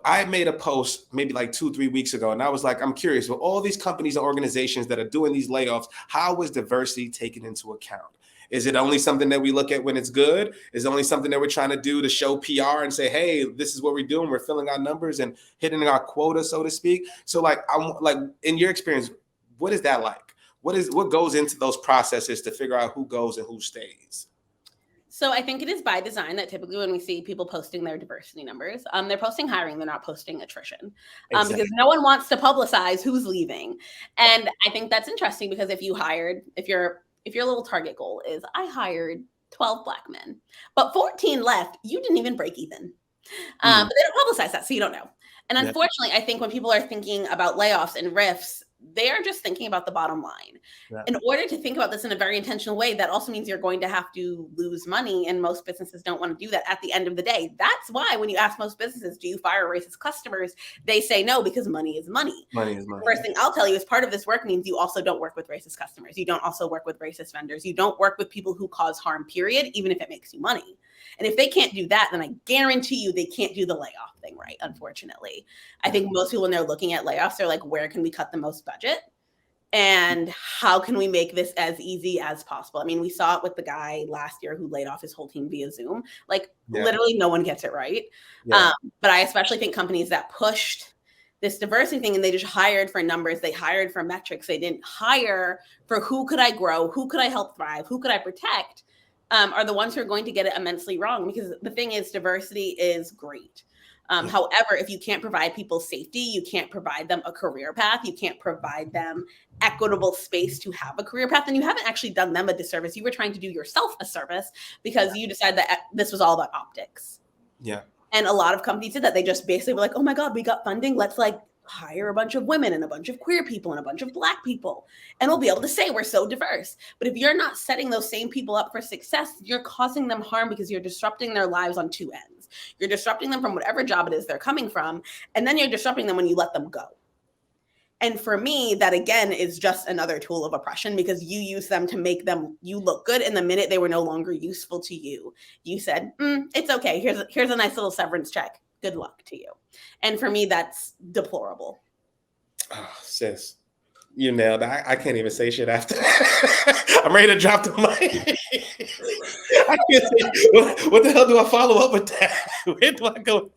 I made a post maybe like 2-3 weeks ago, and I was like, I'm curious, with all these companies and organizations that are doing these layoffs, how is diversity taken into account? Is it only something that we look at when it's good? Is it only something that we're trying to do to show PR and say, hey, this is what we're doing. We're filling our numbers and hitting our quota, so to speak. So like, I'm like, in your experience, what is that like? What goes into those processes to figure out who goes and who stays? So I think it is by design that typically when we see people posting their diversity numbers, they're posting hiring, they're not posting attrition, Exactly. because no one wants to publicize who's leaving. And I think that's interesting because if your little target goal is I hired 12 Black men, but 14 left, you didn't even break even. But they don't publicize that, so you don't know. And unfortunately, I think when people are thinking about layoffs and RIFs, they are just thinking about the bottom line. Yeah. In order to think about this in a very intentional way, that also means you're going to have to lose money. And most businesses don't want to do that at the end of the day. That's why when you ask most businesses, do you fire racist customers? They say no, because money is money. Money is money. First thing I'll tell you is part of this work means you also don't work with racist customers. You don't also work with racist vendors. You don't work with people who cause harm, period, even if it makes you money. And if they can't do that, then I guarantee you they can't do the layoff thing right, unfortunately. I think most people, when they're looking at layoffs, they're like, where can we cut the most budget? And how can we make this as easy as possible? I mean, we saw it with the guy last year who laid off his whole team via Zoom. Like, literally no one gets it right. Yeah. But I especially think companies that pushed this diversity thing and they just hired for numbers, they hired for metrics, they didn't hire for who could I grow, who could I help thrive, who could I protect, are the ones who are going to get it immensely wrong. Because the thing is, diversity is great. However, if you can't provide people safety, you can't provide them a career path, you can't provide them equitable space to have a career path, then you haven't actually done them a disservice. You were trying to do yourself a service because you decided that this was all about optics. Yeah. And a lot of companies did that. They just basically were like, oh my God, we got funding. Let's like hire a bunch of women and a bunch of queer people and a bunch of Black people. And we'll be able to say we're so diverse. But if you're not setting those same people up for success, you're causing them harm because you're disrupting their lives on two ends. You're disrupting them from whatever job it is they're coming from. And then you're disrupting them when you let them go. And for me, that again is just another tool of oppression because you use them to make you look good. And the minute they were no longer useful to you, you said, it's okay. Here's a nice little severance check. Good luck to you. And for me, that's deplorable. Oh, sis, you nailed it. I can't even say shit after that. I'm ready to drop the mic. I can't say, what the hell do I follow up with that? Where do I go?